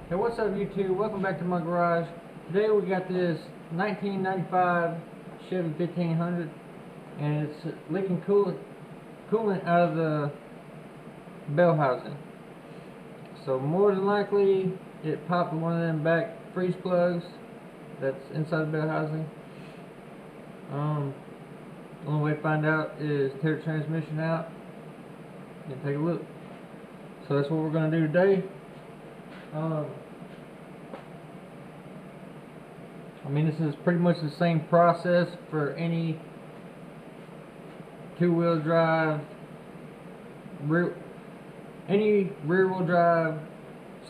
Hey, what's up YouTube? Welcome back to my garage. Today we got this 1995 Chevy 1500 and it's leaking coolant out of the bell housing. So more than likely it popped one of them back freeze plugs that's inside the bell housing. The only way to find out is tear the transmission out and take a look. So that's what we're going to do today. I mean, this is pretty much the same process for any two-wheel drive, any rear-wheel drive /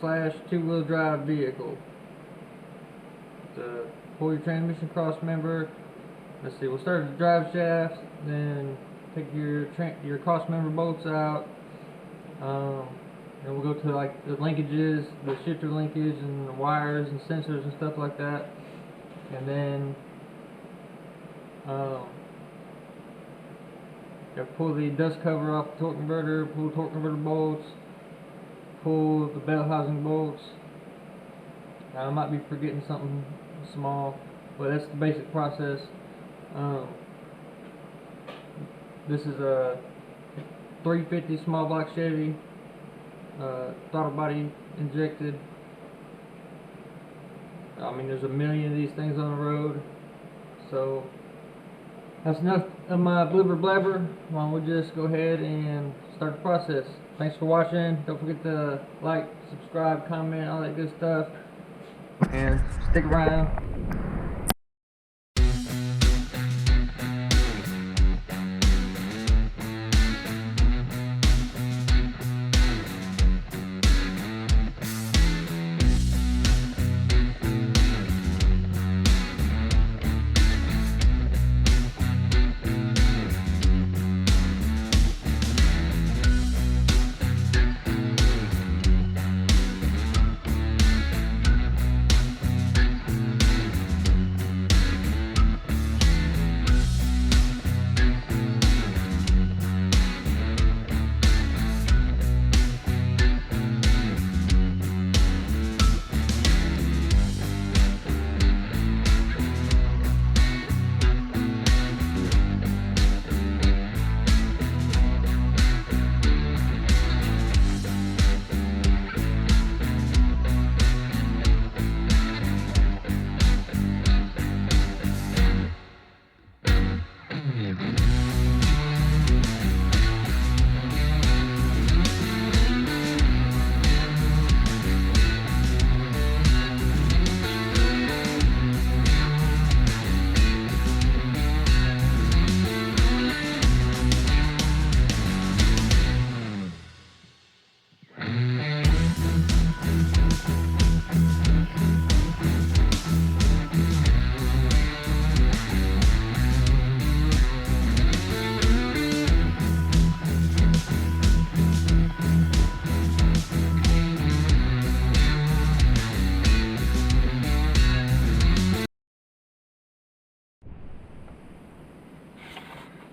two-wheel drive vehicle. To pull your transmission cross member. Let's see, we'll start at the drive shaft, then take your cross member bolts out. And we'll go to like the linkages, the shifter linkage, and the wires and sensors and stuff like that. And then pull the dust cover off the torque converter, pull torque converter bolts, pull the bell housing bolts. Now, I might be forgetting something small, but that's the basic process. This is a 350 small block Chevy, throttle body injected. I mean, there's a million of these things on the road. So that's enough of my blubber blabber. Well, we'll just go ahead and start the process. Thanks for watching. Don't forget to like, subscribe, comment, all that good stuff, and stick around.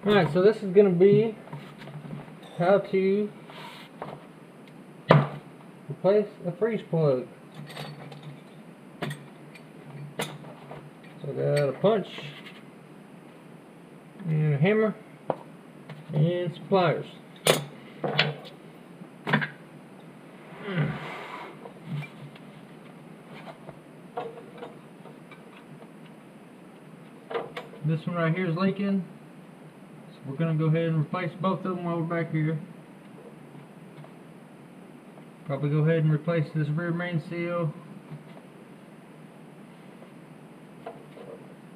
Alright, so this is going to be how to replace a freeze plug. So I got a punch, and a hammer, and some pliers. This one right here is leaking. We're going to go ahead and replace both of them while we're back here. Probably go ahead and replace this rear main seal.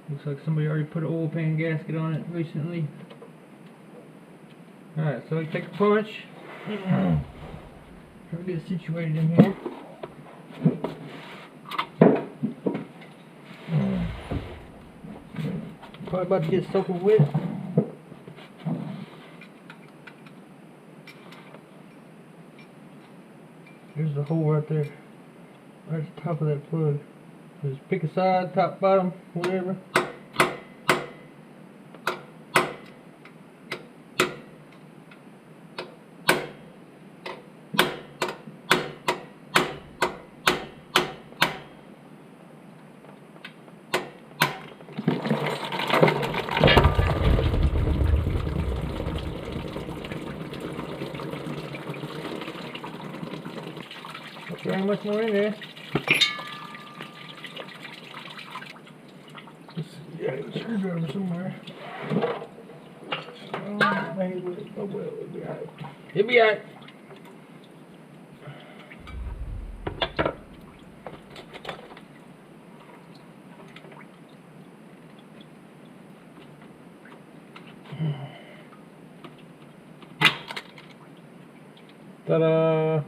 Looks like somebody already put an oil pan gasket on it recently. Alright, so I take a punch. Try to get it situated in here. Probably about to get soaking wet. There's a hole right there, right at the top of that plug. Just pick a side, top, bottom, whatever. There ain't much more in there. Let's see, yeah, there's a screwdriver somewhere. Oh well, it'll be alright. It'll be alright. Ta-da!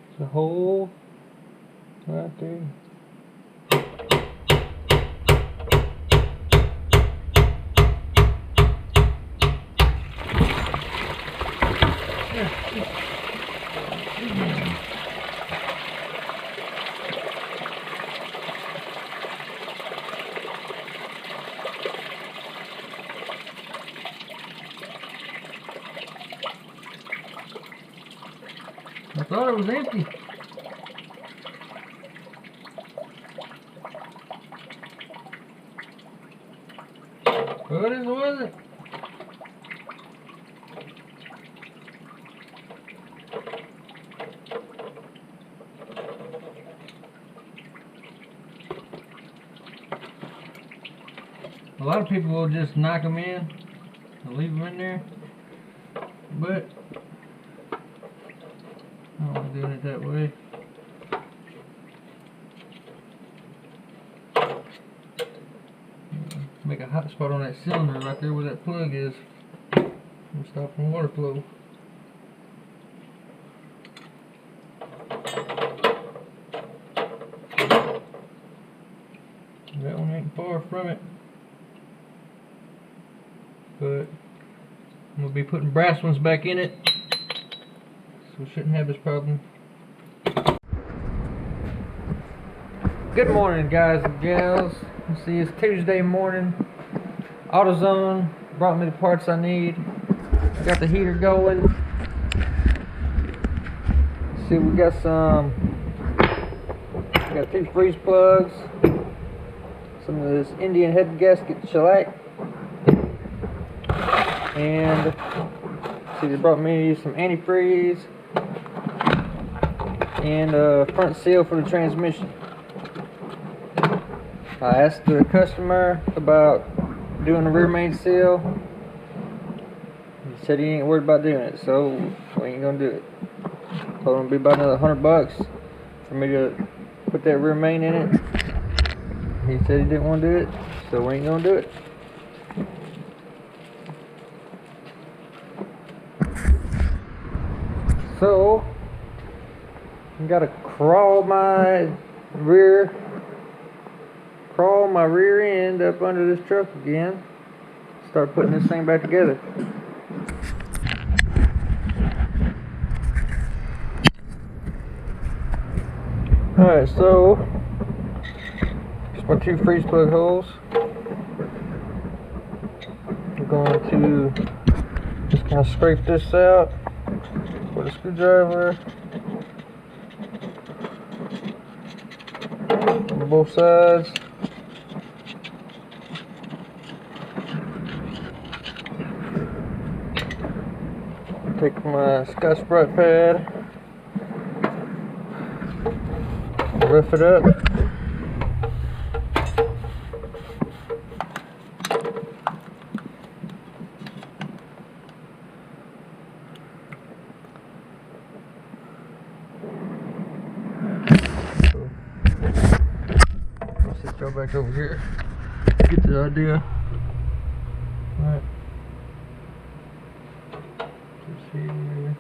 It's a hole right there. I thought it was empty. But it wasn't. A lot of people will just knock them in and leave them in there, but I don't like doing it that way. Make a hot spot on that cylinder right there where that plug is and stopping water flow. That one ain't far from it, but I'm going to be putting brass ones back in it, so we shouldn't have this problem. Good morning, guys and gals. Let's see, it's Tuesday morning. AutoZone brought me the parts I need. Got the heater going. Let's see, we got got 2 freeze plugs, some of this Indian head gasket shellac, and see, they brought me some antifreeze and a front seal for the transmission. I asked the customer about doing the rear main seal. He said he ain't worried about doing it, so we ain't gonna do it. Told him it'd be about another $100 for me to put that rear main in it. He said he didn't want to do it, so we ain't gonna do it. So I gotta crawl my rear end up under this truck again. Start putting this thing back together. Alright, so here's my 2 freeze plug holes. I'm going to just kind of scrape this out with a screwdriver on both sides. Take my Scotch-Brite pad, rough it up. I'll set y'all back over here. Get the idea. Alright. Here.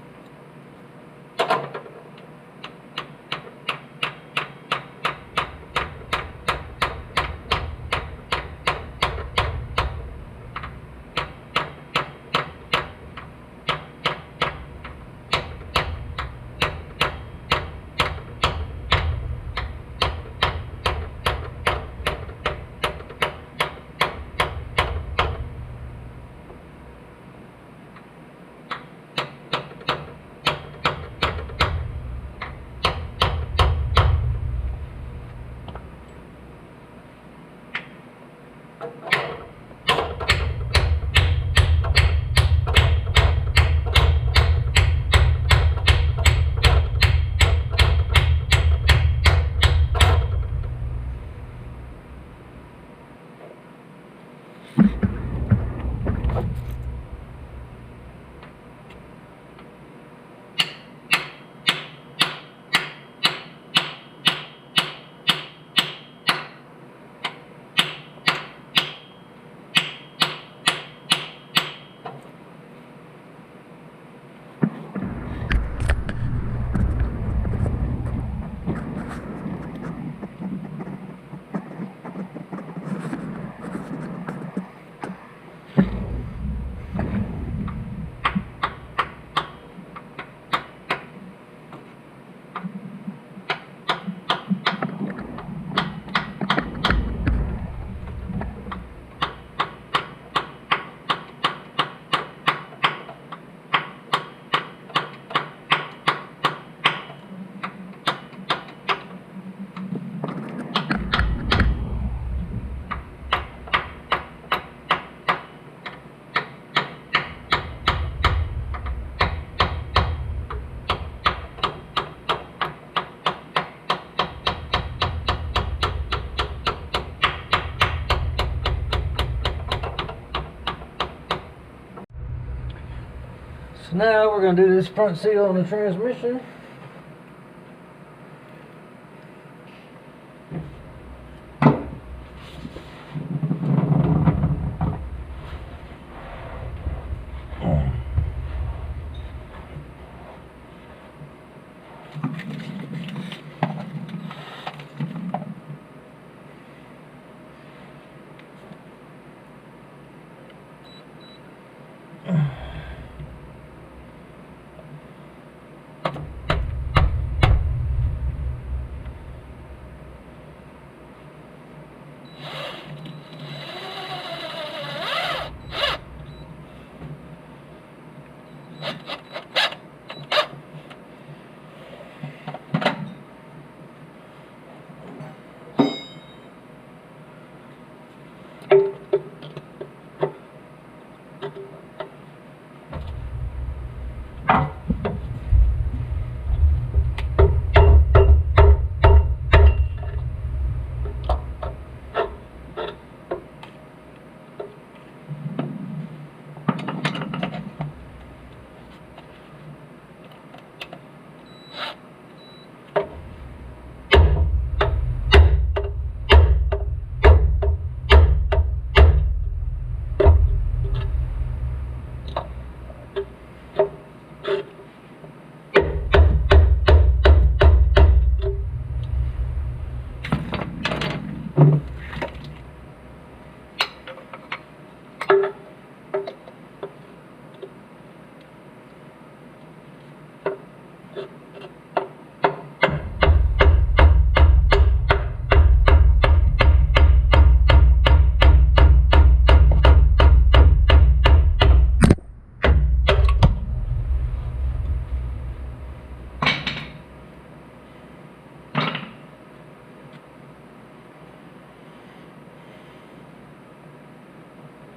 So now we're going to do this front seal on the transmission.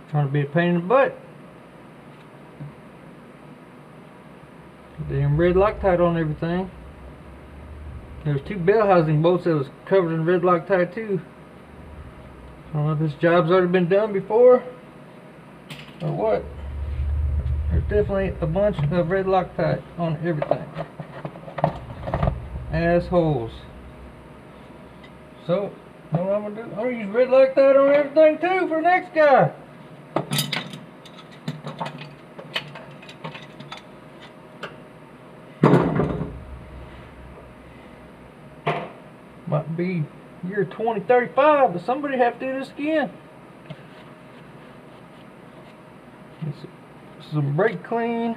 Trying to be a pain in the butt. Damn red Loctite on everything. There's 2 bell housing bolts that was covered in red Loctite too. I don't know if this job's already been done before or what. There's definitely a bunch of red Loctite on everything. Assholes. So, you know what I'm gonna do? I'm gonna use red Loctite on everything too for the next guy. Might be year 2035, but somebody have to do this again. Some brake clean.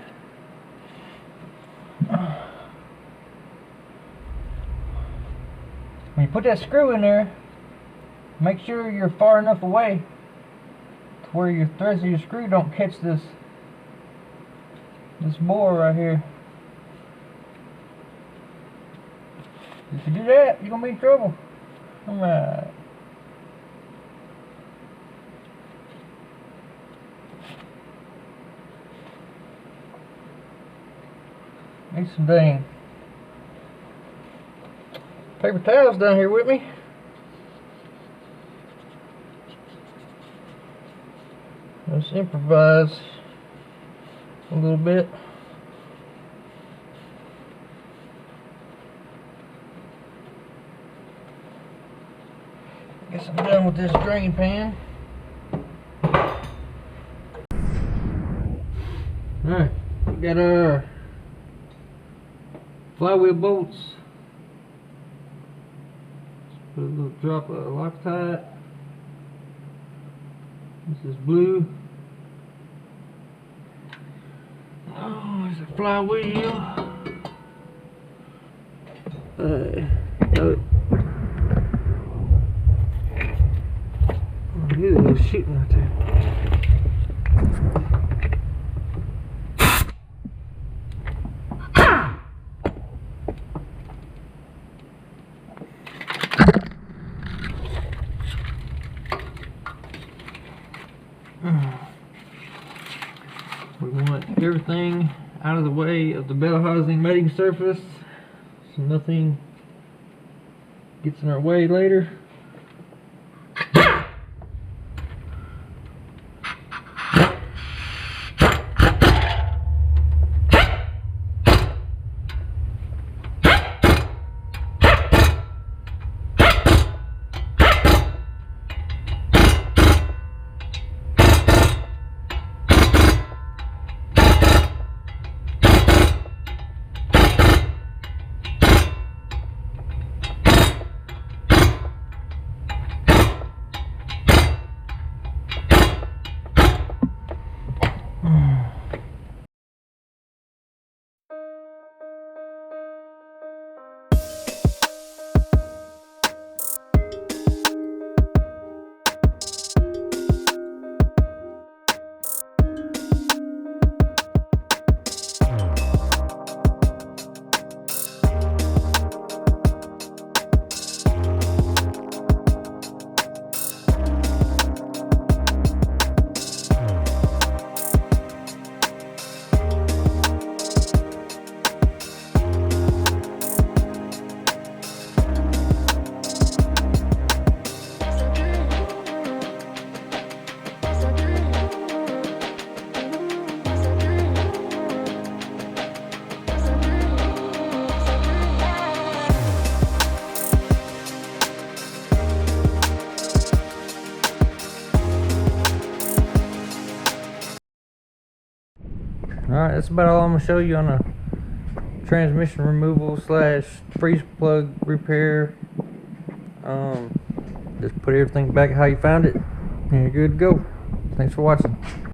When you put that screw in there, make sure you're far enough away to where your threads of your screw don't catch this bore right here. If you do that, you're gonna be in trouble. Alright. Need some dang paper towels down here with me. Let's improvise a little bit. Guess I'm done with this drain pan. Alright, we got our flywheel bolts. Put a little drop of Loctite. This is blue. Oh, there's a flywheel. Look at those shooting right there. We want everything out of the way of the bell housing mating surface so nothing gets in our way later. Alright, that's about all I'm going to show you on a transmission removal slash freeze plug repair. Just put everything back how you found it and you're good to go. Thanks for watching.